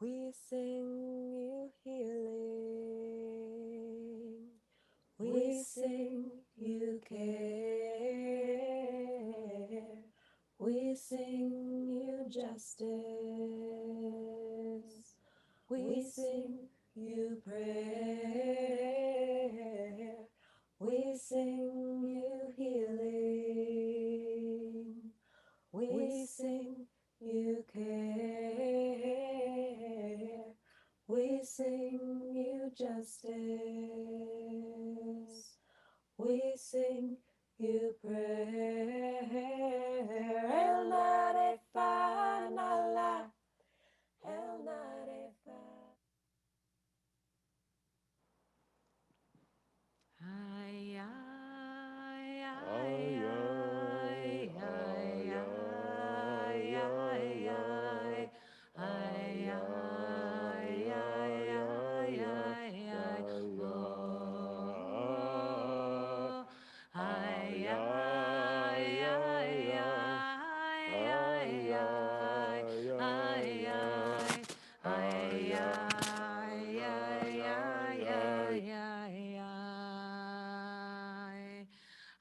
We sing you healing. We sing you care. We sing you justice. We sing you prayer. We sing you healing. We sing you care. We sing you justice. We sing you prayer. El Narefa Nala. El Narefa. Ay, ay, ay, Ay, ay, ay, ay, ay, ay, ay, ay, ay, ay, ay, ay, ay, ay, ay, oh, ay, ay, ay, ay, ay, ay, ay, ay. Ay, ay, ay, ay, ay, ay, ay.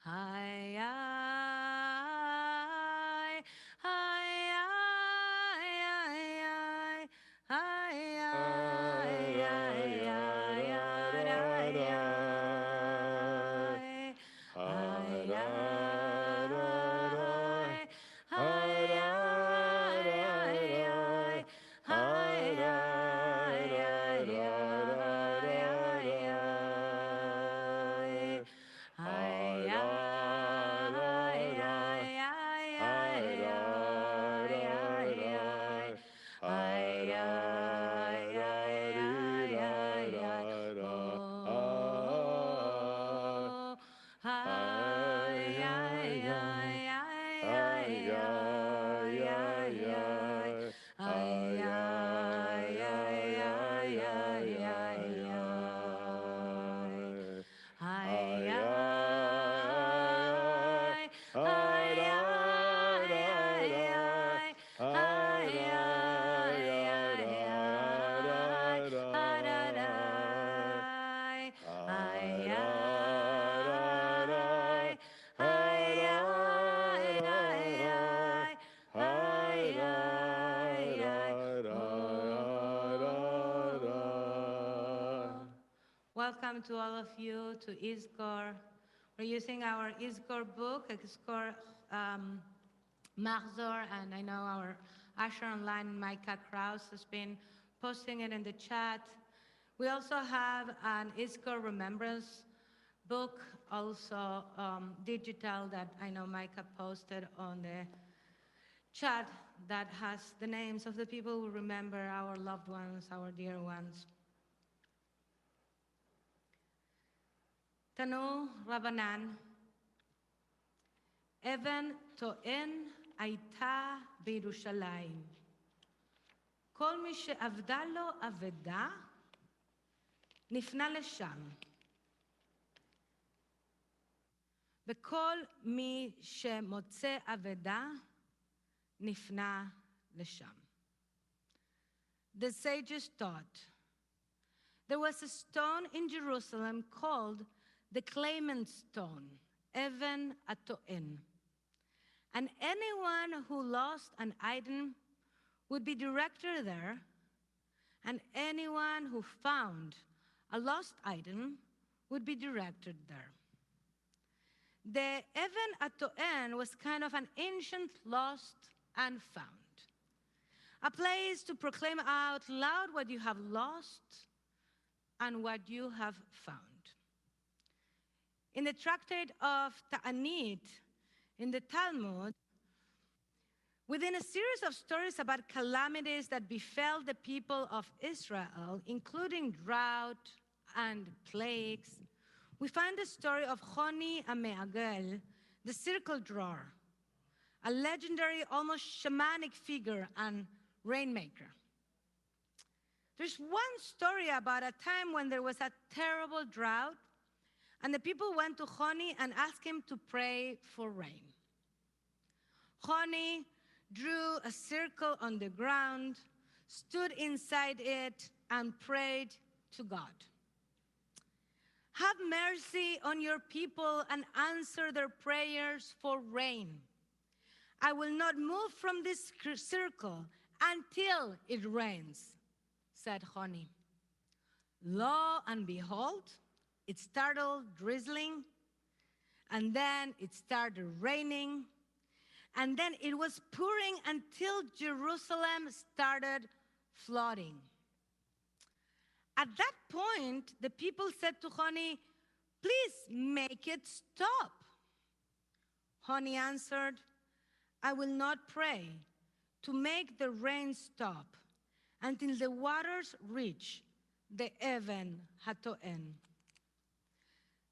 Ay, ay, ay, ay, ay, ay. Ay, ay, ay, ay, ay, ay, ay. Ay, ay, ay, ay, ay, ay. Ay, ay, ay, ay, ay, ay. Ay, ay, ay, ay, ay, ay, ay, ay. Ay, ay, ay, ay, ay, ay. Oh, ay, ay, ay, ay, ay, ay, ay, ay. Ay, ay, ay, ay, ay, ay, ay. Ay, ay, ay, ay, ay, ay. Ay, ay, ay, ay, ay. Ay, ay, ay, ay, ay, ay. Ay, ay, ay. Oh. Welcome to all of you to Yizkor. We're using our Yizkor book, Yizkor Mahzor, and I know our Asher Online, Micah Kraus, has been posting it in the chat. We also have an Yizkor Remembrance book, also digital, that I know Micah posted on the chat, that has the names of the people who remember our loved ones, our dear ones. Tanu Rabanan, אבן טוען הייתה בירושלים. כל מי שאבדה לו אבדה, נפנה לשם. וכל מי שמוצא אבדה, נפנה לשם. The sages taught, there was a stone in Jerusalem called the Claimant Stone, Even Atoen. And anyone who lost an item would be directed there, and anyone who found a lost item would be directed there. The Even Atoen was kind of an ancient lost and found, a place to proclaim out loud what you have lost and what you have found. In the tractate of Ta'anit, in the Talmud, within a series of stories about calamities that befell the people of Israel, including drought and plagues, we find the story of Choni Ameagel, the circle drawer, a legendary, almost shamanic figure and rainmaker. There's one story about a time when there was a terrible drought, and the people went to Choni and asked him to pray for rain. Choni drew a circle on the ground, stood inside it, and prayed to God. Have mercy on your people and answer their prayers for rain. I will not move from this circle until it rains, said Honi. Lo and behold, it started drizzling, and then it started raining, and then it was pouring until Jerusalem started flooding. At that point, the people said to Honi, "Please make it stop." Honi answered, "I will not pray to make the rain stop until the waters reach the Even Hatoen."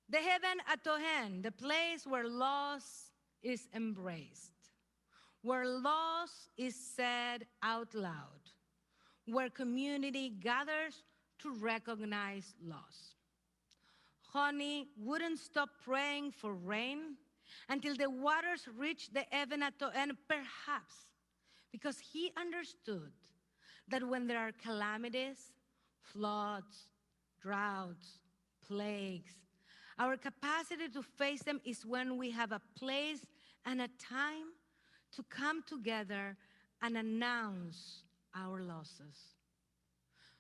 The Even Hatoen, the place where loss is embraced, where loss is said out loud, where community gathers to recognize loss. Honi wouldn't stop praying for rain until the waters reached the Even Hatoen, perhaps because he understood that when there are calamities, floods, droughts, plagues, our capacity to face them is when we have a place and a time to come together and announce our losses.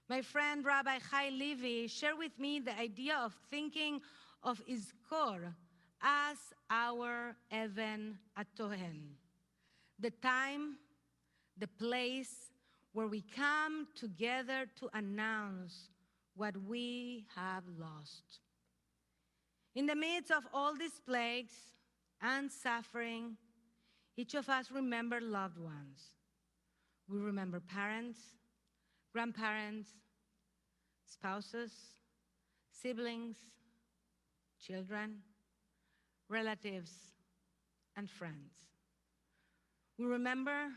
My friend Rabbi Chai Levi shared with me the idea of thinking of Yizkor as our Even Hatoen, the time, the place where we come together to announce what we have lost. In the midst of all these plagues and suffering, each of us remember loved ones. We remember parents, grandparents, spouses, siblings, children, relatives, and friends. We remember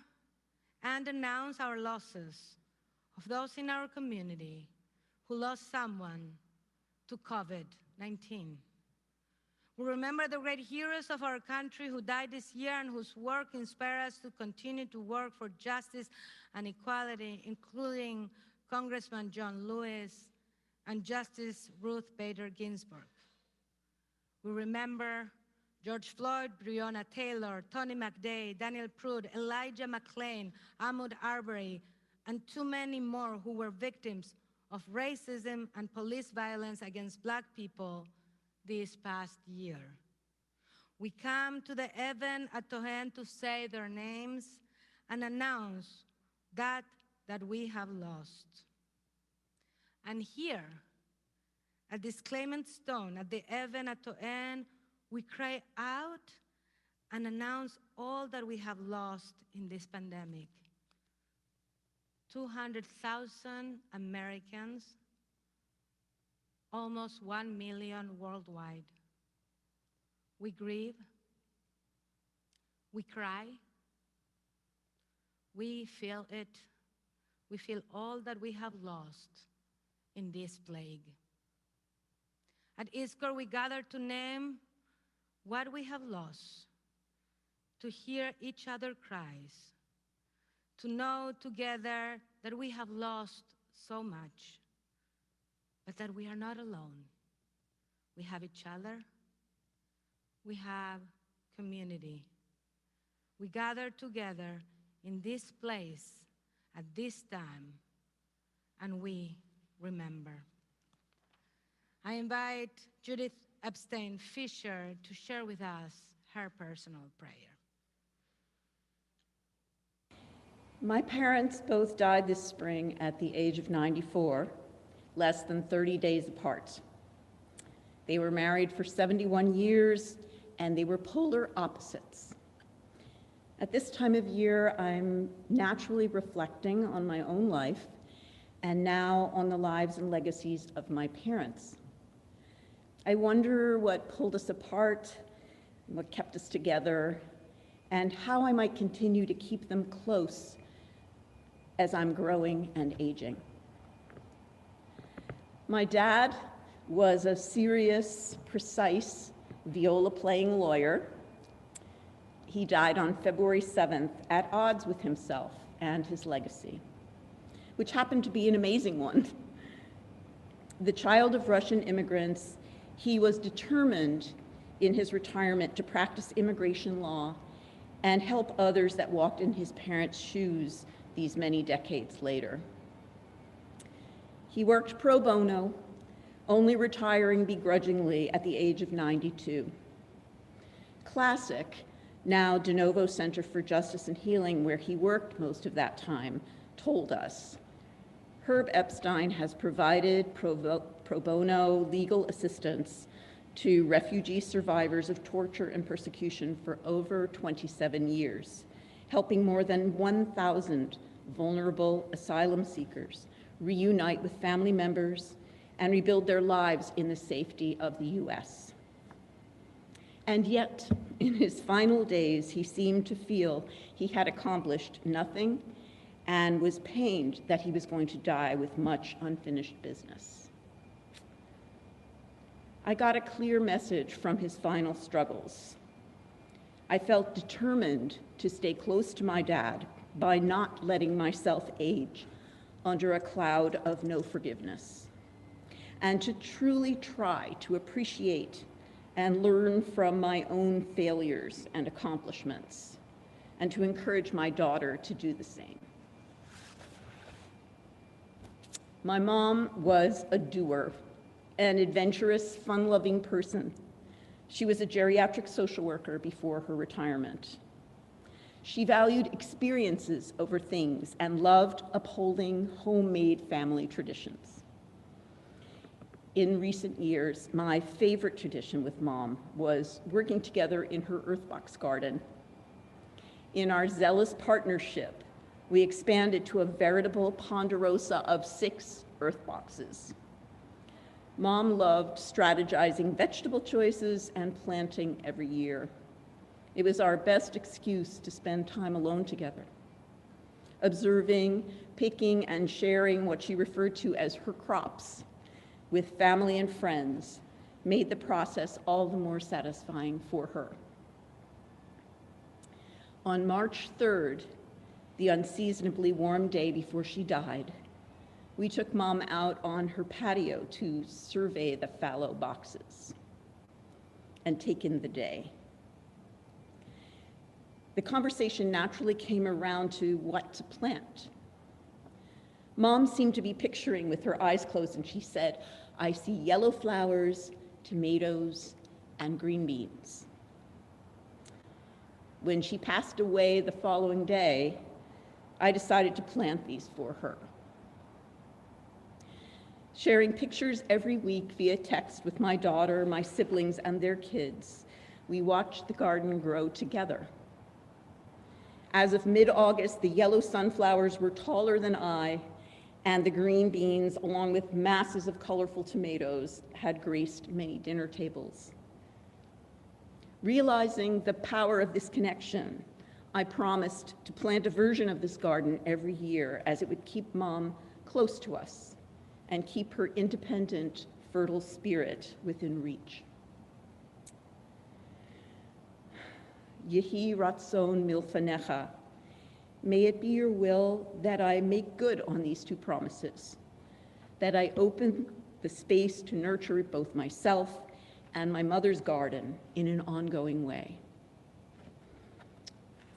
and announce our losses of those in our community who lost someone to COVID-19. We remember the great heroes of our country who died this year and whose work inspires us to continue to work for justice and equality, including Congressman John Lewis and Justice Ruth Bader Ginsburg. We remember George Floyd, Breonna Taylor, Tony McDade, Daniel Prude, Elijah McClain, Ahmaud Arbery, and too many more who were victims of racism and police violence against Black people this past year. We come to the Even Hatoen to say their names and announce that we have lost. And here, at this Clement Stone, at the Even Hatoen, we cry out and announce all that we have lost in this pandemic. 200,000 Americans, almost 1 million worldwide. We grieve, we cry, we feel it, we feel all that we have lost in this plague. At Yizkor, we gather to name what we have lost, to hear each other cries, to know together that we have lost so much, but that we are not alone. We have each other. We have community. We gather together in this place at this time, and we remember. I invite Judith Epstein Fisher to share with us her personal prayer. My parents both died this spring at the age of 94, less than 30 days apart. They were married for 71 years, and they were polar opposites. At this time of year, I'm naturally reflecting on my own life and now on the lives and legacies of my parents. I wonder what pulled us apart, what kept us together, and how I might continue to keep them close as I'm growing and aging. My dad was a serious, precise, viola-playing lawyer. He died on February 7th at odds with himself and his legacy. which happened to be an amazing one. The child of Russian immigrants, he was determined in his retirement to practice immigration law and help others that walked in his parents' shoes these many decades later. He worked pro bono, only retiring begrudgingly at the age of 92. Classic, now De Novo Center for Justice and Healing, where he worked most of that time, told us, Herb Epstein has provided pro bono legal assistance to refugee survivors of torture and persecution for over 27 years, helping more than 1,000 vulnerable asylum seekers reunite with family members and rebuild their lives in the safety of the US. And yet, in his final days, he seemed to feel he had accomplished nothing and was pained that he was going to die with much unfinished business. I got a clear message from his final struggles. I felt determined to stay close to my dad by not letting myself age under a cloud of no forgiveness, and to truly try to appreciate and learn from my own failures and accomplishments, and to encourage my daughter to do the same. My mom was a doer, an adventurous, fun-loving person. She was a geriatric social worker before her retirement. She valued experiences over things and loved upholding homemade family traditions. In recent years, my favorite tradition with Mom was working together in her earthbox garden. In our zealous partnership, we expanded to a veritable ponderosa of 6 earthboxes. Mom loved strategizing vegetable choices and planting every year. It was our best excuse to spend time alone together, observing, picking, and sharing what she referred to as her crops with family and friends made the process all the more satisfying for her. On March 3rd, the unseasonably warm day before she died, we took Mom out on her patio to survey the fallow boxes and take in the day. The conversation naturally came around to what to plant. Mom seemed to be picturing with her eyes closed, and she said, I see yellow flowers, tomatoes, and green beans. When she passed away the following day, I decided to plant these for her. Sharing pictures every week via text with my daughter, my siblings, and their kids, we watched the garden grow together. As of mid-August, the yellow sunflowers were taller than I, and the green beans, along with masses of colorful tomatoes, had graced many dinner tables. Realizing the power of this connection, I promised to plant a version of this garden every year, as it would keep Mom close to us and keep her independent, fertile spirit within reach. Yehi ratzon milfanecha. May it be your will that I make good on these 2 promises, that I open the space to nurture both myself and my mother's garden in an ongoing way.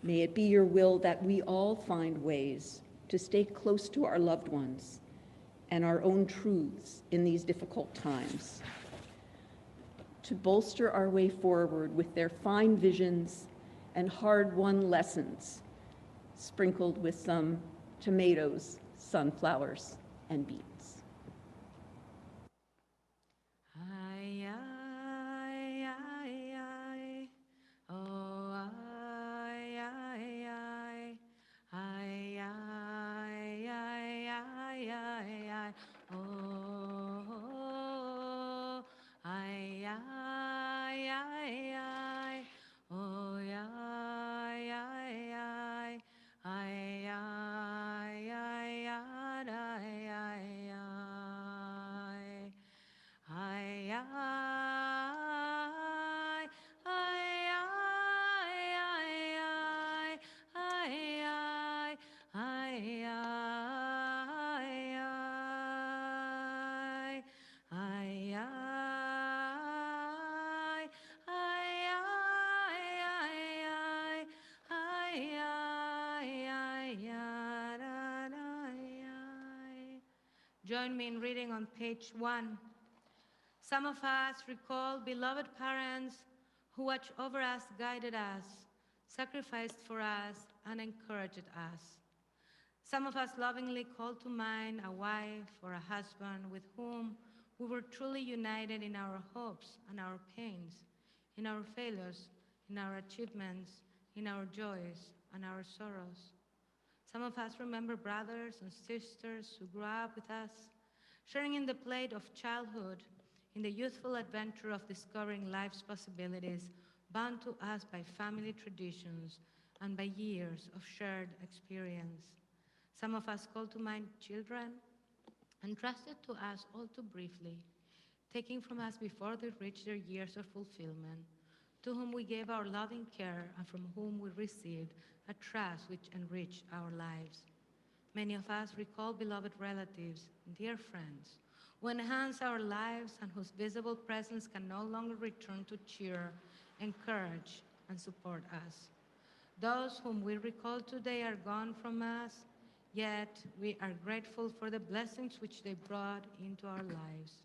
May it be your will that we all find ways to stay close to our loved ones and our own truths in these difficult times, to bolster our way forward with their fine visions and hard-won lessons, sprinkled with some tomatoes, sunflowers, and beans. Ay, ay, ay, ay. Oh, ay, ay, ay. Ay, ay, ay, ay, ay, ay. Oh, ay, ay, ay, ay. Oh, ay, ay, ay. Ay, ay, ay, ay, ay, ay. Join me in reading on page 1. Some of us recall beloved parents who watched over us, guided us, sacrificed for us, and encouraged us. Some of us lovingly call to mind a wife or a husband with whom we were truly united in our hopes and our pains, in our failures, in our achievements, in our joys and our sorrows. Some of us remember brothers and sisters who grew up with us, sharing in the play of childhood, in the youthful adventure of discovering life's possibilities, bound to us by family traditions and by years of shared experience. Some of us call to mind children entrusted to us all too briefly, taking from us before they reached their years of fulfillment, to whom we gave our loving care and from whom we received a trust which enriched our lives. Many of us recall beloved relatives, dear friends, who enhance our lives and whose visible presence can no longer return to cheer, encourage, and support us. Those whom we recall today are gone from us, yet we are grateful for the blessings which they brought into our lives.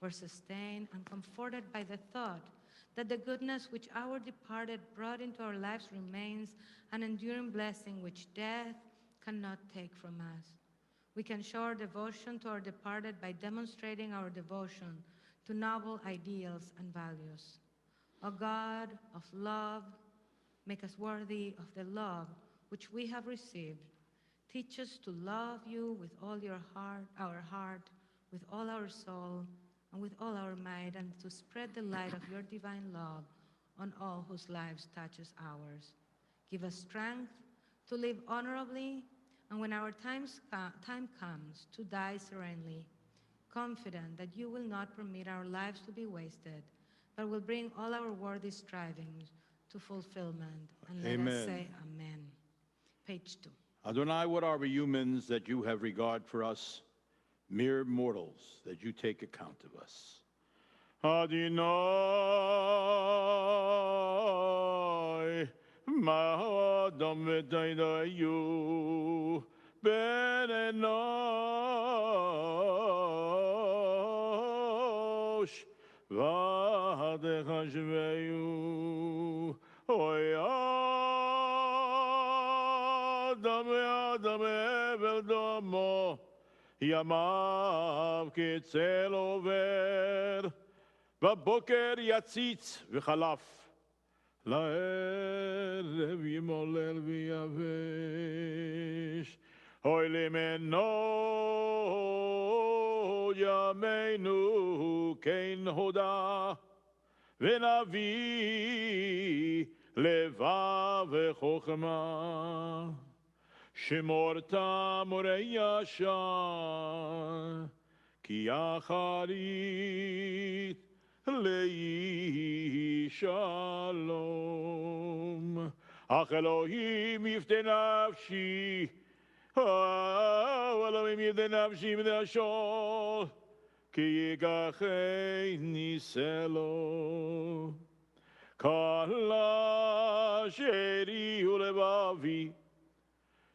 We're sustained and comforted by the thought that the goodness which our departed brought into our lives remains an enduring blessing which death cannot take from us. We can show our devotion to our departed by demonstrating our devotion to noble ideals and values. O God of love, make us worthy of the love which we have received. Teach us to love you with all our heart, with all our soul, and with all our might, and to spread the light of your divine love on all whose lives touches ours. Give us strength to live honorably, and when our time comes, to die serenely, confident that you will not permit our lives to be wasted, but will bring all our worthy strivings to fulfillment. And let us Amen. say amen. Page 2. Adonai, what are we humans that you have regard for us, mere mortals that you take account of us? Adonai, ma'adam v'taydayu ben enosh v'adecha shveyu oy adam evel domo ימיו כצל עובר, בבוקר יציץ וחלף, לערב ימולל ויבש. אוי למנו ימינו כן הודה, ונביא לבב וחוכמה. שמורת מורי ישר, כי אחרית לי שלום. אך אלוהים יפתה נפשי, אלוהים יפתה נפשי מדרשו, כי ייקחני סלו. כלה שרי ולבבי,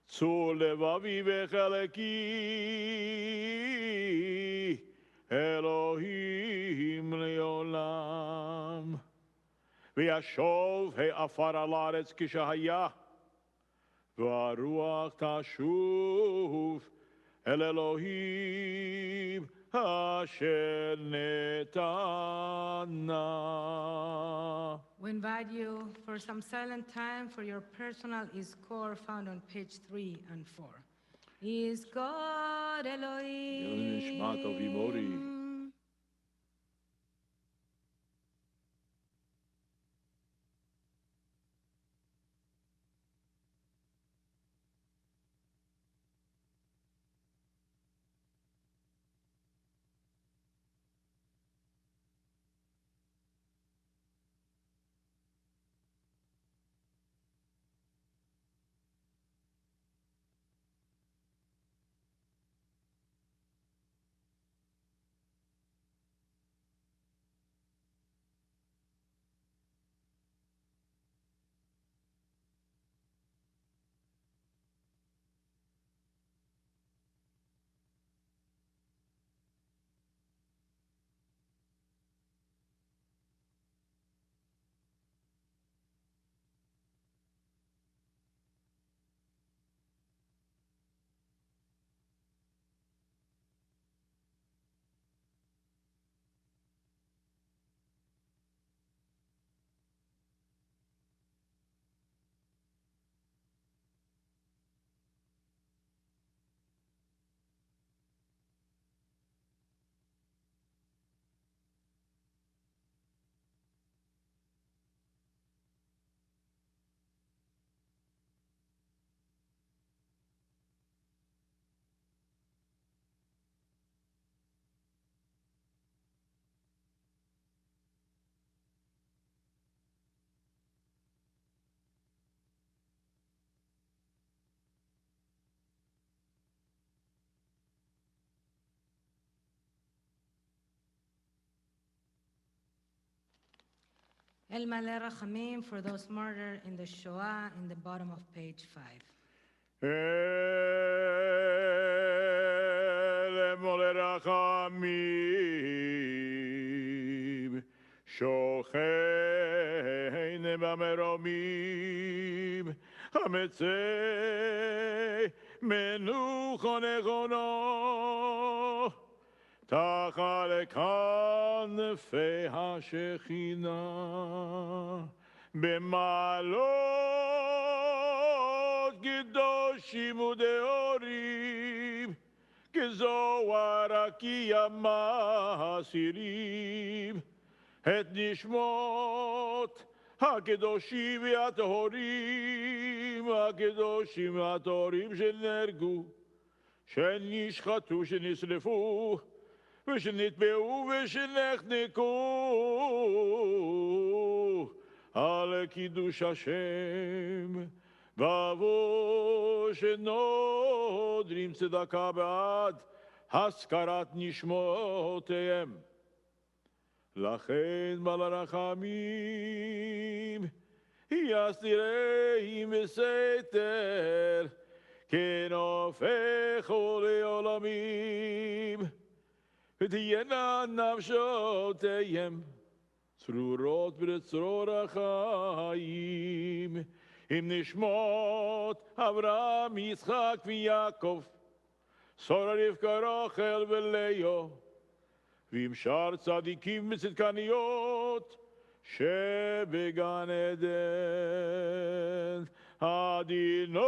צור לבבי וחלקי, אלוהים לעולם. וישוב העפר על הארץ כשהיה, והרוח תשוב אל אלוהים אשר נתנה. We invite you for some silent time for your personal Yizkor found on page 3 and 4. Yizkor נשמת אבי מורי. Elohim. El Maleh Rachamim for those murdered in the Shoah in the bottom of page 5. El Maleh Rachamim Shochein Bameromim Hametzei Menucha Nechono תחת כנפי השכינה במעלות קדושים ודהורים כזוהר רקיע מסעירים את נשמות הקדושים והטהורים שנהרגו שנשחטו שנשרפו ושנטבעו ושנחנקו על קידוש השם בעבור שנודרים צדקה בעד הזכרת נשמותיהם. לכן מלא רחמים יסתירם בסתר כנופך לעולמים ותהיינה נפשותיהם צרורות בצרור החיים עם נשמות אברהם, יצחק ויעקב, שרה רבקה רחל ולאה, ועם שאר צדיקים וצדקניות שבגן עדן. אדינוי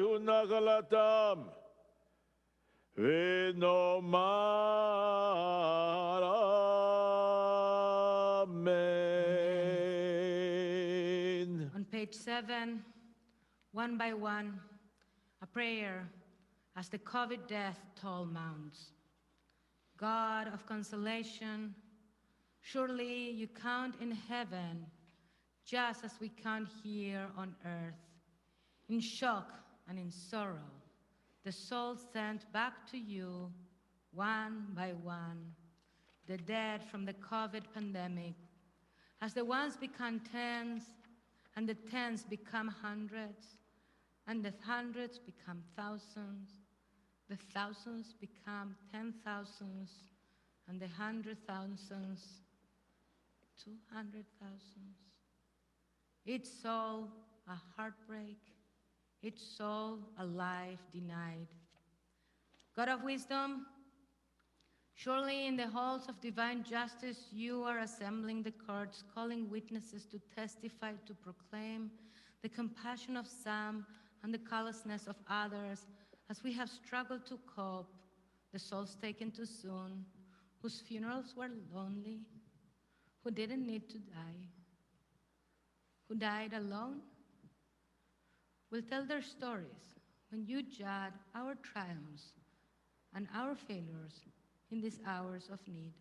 הוא נחלתם ונאמר אמן. On page 7, one by one, a prayer as the COVID death toll mounts. God of consolation, surely you count in heaven just as we count here on earth. In shock and in sorrow, the souls sent back to you one by one, the dead from the COVID pandemic, as the ones become tens and the tens become hundreds and the hundreds become thousands, the thousands become 10,000s and the 100,000s, 200,000s. Each soul a heartbreak, each soul a life denied. God of wisdom, surely in the halls of divine justice you are assembling the courts, calling witnesses to testify, to proclaim the compassion of some and the callousness of others, as we have struggled to cope, the souls taken too soon, whose funerals were lonely, who didn't need to die, who died alone, will tell their stories when you judge our triumphs and our failures in these hours of need.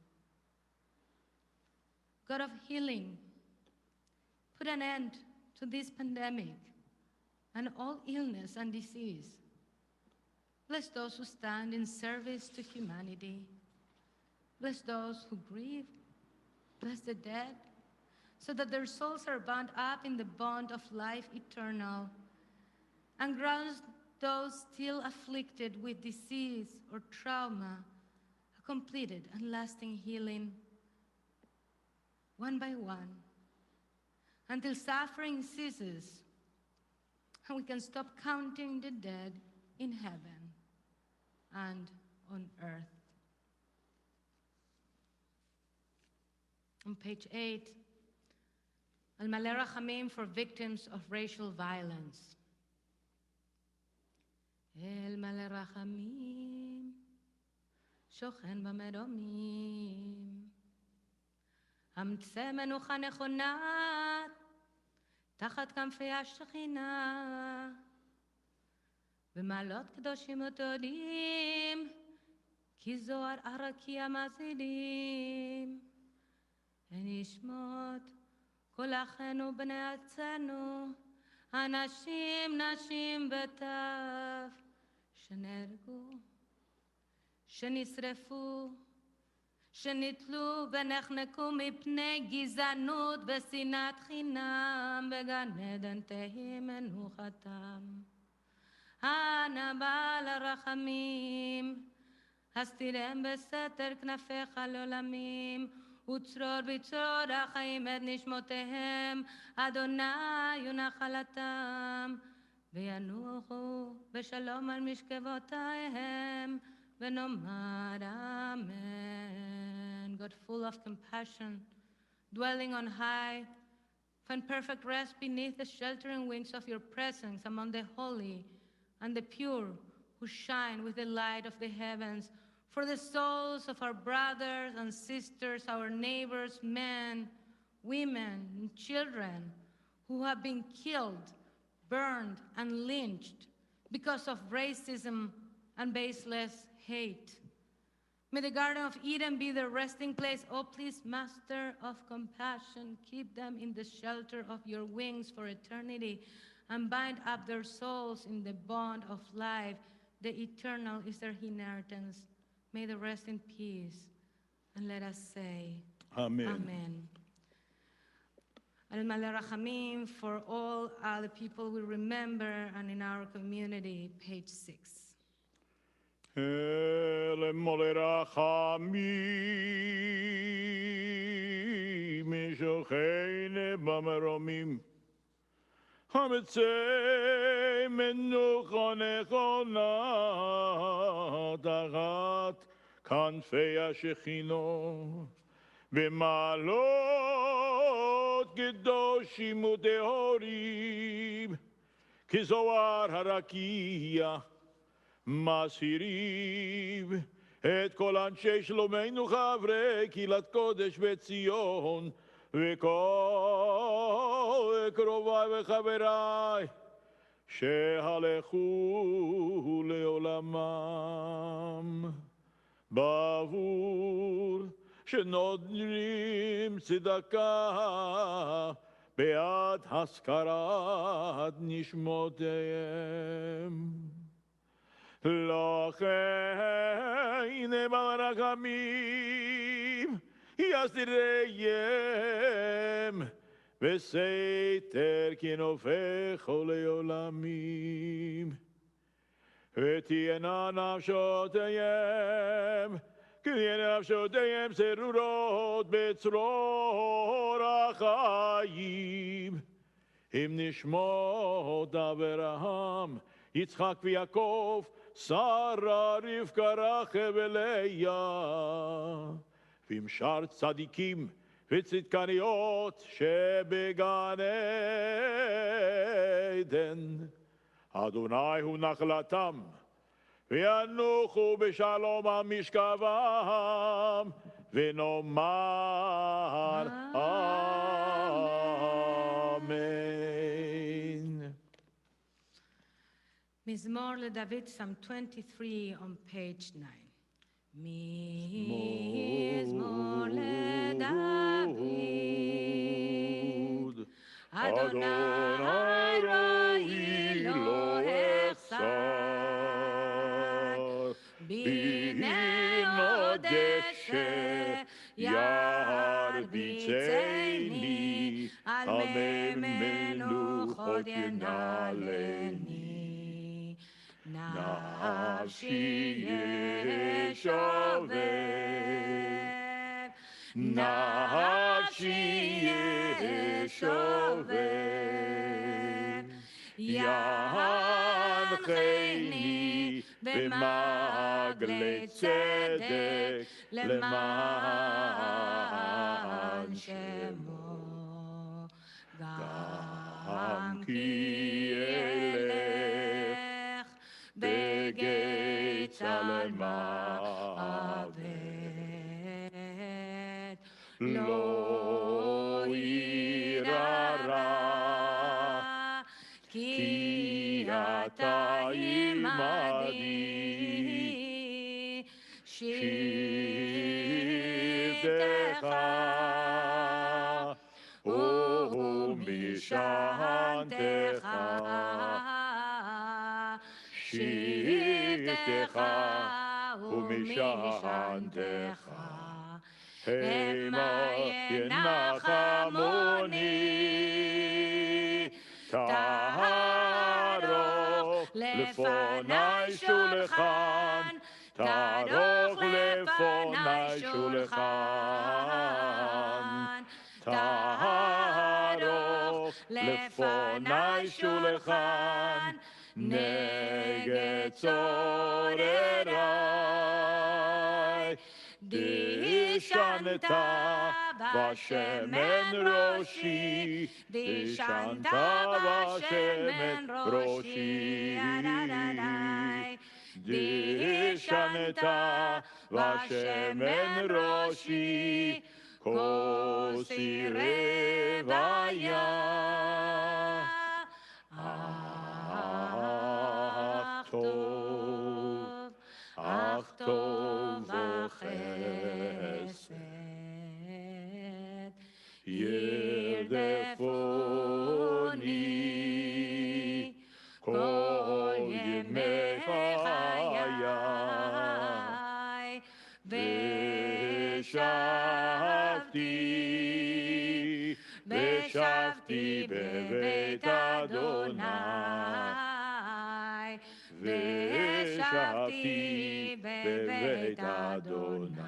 God of healing, put an end to this pandemic and all illness and disease. Bless those who stand in service to humanity. Bless those who grieve. Bless the dead, so that their souls are bound up in the bond of life eternal, and grant those still afflicted with disease or trauma a completed and lasting healing, one by one, until suffering ceases and we can stop counting the dead in heaven and on earth. On page 8, Al-Maleh Rachamim for victims of racial violence. El-Maleh Rachamim, שוכן במרומים, אמצא מנוחה נכונה, תחת כנפי השכינה, במעלות קדושים ותודים, כי זוהר הרקיע מזילים, ונשמות כל אחינו בני ארצנו, אנשים, נשים וטף, שנהרגו, שנשרפו, שנתלו ונחנקו מפני גזענות ושנאת חינם, בגן עדן תהי מנוחתם. אנא בעל הרחמים, הסתירם בסתר כנפיך לעולמים, וצרור בצרור החיים את נשמותיהם, אדוני הוא נחלתם, וינוחו בשלום על משכבותיהם, ונאמר אמן. God full of compassion, dwelling on high, find perfect rest beneath the sheltering wings of your presence among the holy and the pure who shine with the light of the heavens. For the souls of our brothers and sisters, our neighbors, men, women, and children who have been killed, burned, and lynched because of racism and baseless hate. May the Garden of Eden be their resting place. Oh, please, Master of compassion, keep them in the shelter of your wings for eternity and bind up their souls in the bond of life. The eternal is their inheritance. May they rest in peace. And let us say, Amen. Amen. Al Malei Rachamim for all the people we remember and in our community, page 6. אל מלא רחמים, משוכן במרומים, המצא מנוחה נכונה תחת כנפי השכינו, במעלות קדושים וטהורים, כזוהר הרקיע מסעירים את כל אנשי שלומנו חברי קהילת קודש בציון וכל קרוביי וחבריי שהלכו לעולמם בעבור שנותנים צדקה בעד הזכרת נשמותיהם. לכן ברחמים יסתירם בסתר כנפיך לעולמים, ותהיינה נפשותיהם צרורות בצרור החיים, עם נשמות אברהם יצחק ויעקב, שרה, רבקה, רחל ולאה, ועם שאר צדיקים וצדקניות שבגן עדן. אדוני הוא נחלתם, וינוחו בשלום על משכבם, ונאמר אמן. מזמור לדוד, Psalm 23 on page 9. מזמור לדוד, אדוני רואי לו החסר, ביני עודשה ירביצני, על מי מנוחות ינעלני. נפשי ישובב, נפשי ישובב, ינחני במעגלי צדק למען שמו, גם כי אלך בגיא צלמוות, לא אירא רע, כי אתה עמדי, שבטך ומשענתך, שבטך ומשענתך, המה ינחמוני, תערוך לפוני שולחן, תערוך לפוני שולחן, תערוך לפוני שולחן, נגד צורריי. דשנת בשמן ראשי, דשנת בשמן ראשי, דשנת בשמן ראשי, כוסי רוויה. אך טוב וחסד ירדפוני כל ימי חיי, ושבתי בבית אדוני, ושבתי בבית אדוני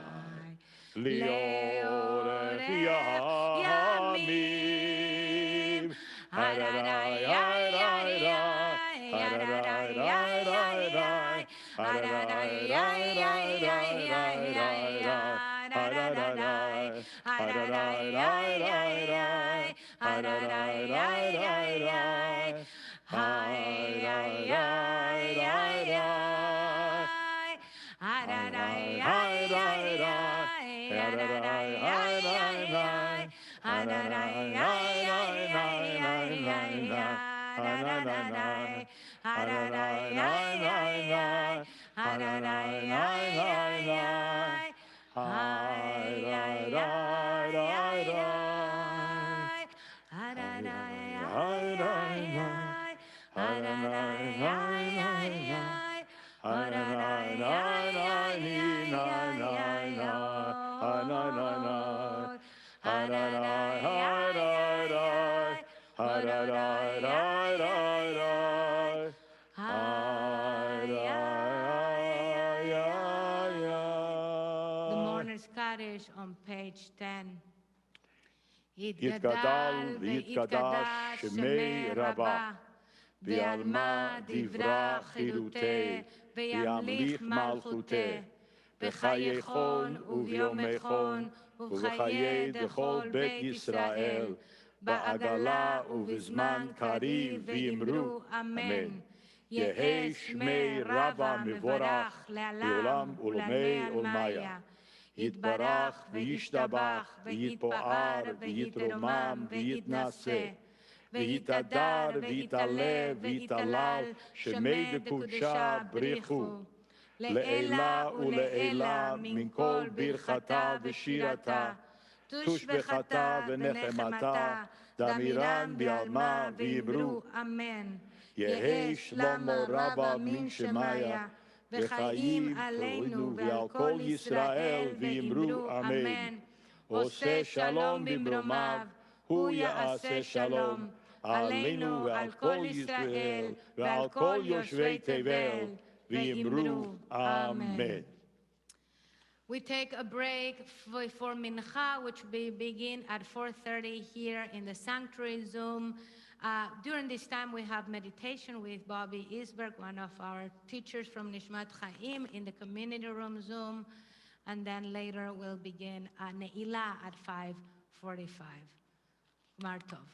לאורך ימים. The Mourner's Kaddish on page 10. יתגדל ויתקדש שמי רבה, בעלמא דברה חילותי, וימליך מלכותי, בחייכון וביומכון, ובחיי דכל בית ישראל, בעגלה ובזמן קריב, ויאמרו אמן. יהי שמי רבה מבורך לעולם ולעולמי עולמיה. יתברך וישתבח ויתפאר ויתרומם ויתנשא, ויתהדר ויתעלה ויתהלל, שמי דקודשה בריחו, לעילה ולעילה מן כל ברכתה ושירתה, תושבחתה ונחמתה, דמירן בעלמא ויאמרו אמן. יהי שלמה רבה מן שמיה, וחיים עלינו ועל כל ישראל, ויאמרו אמן. עושה שלום במרומיו, הוא יעשה שלום עלינו ועל כל ישראל ועל כל יושבי תבל, ויאמרו אמן. We take a break for Mincha, which we begin at 4:30 here in the Sanctuary Zoom. During this time, we have meditation with Bobby Isberg, one of our teachers from Nishmat Chaim, in the community room Zoom. And then later, we'll begin Ne'ilah at 5:45. Gmar Tov.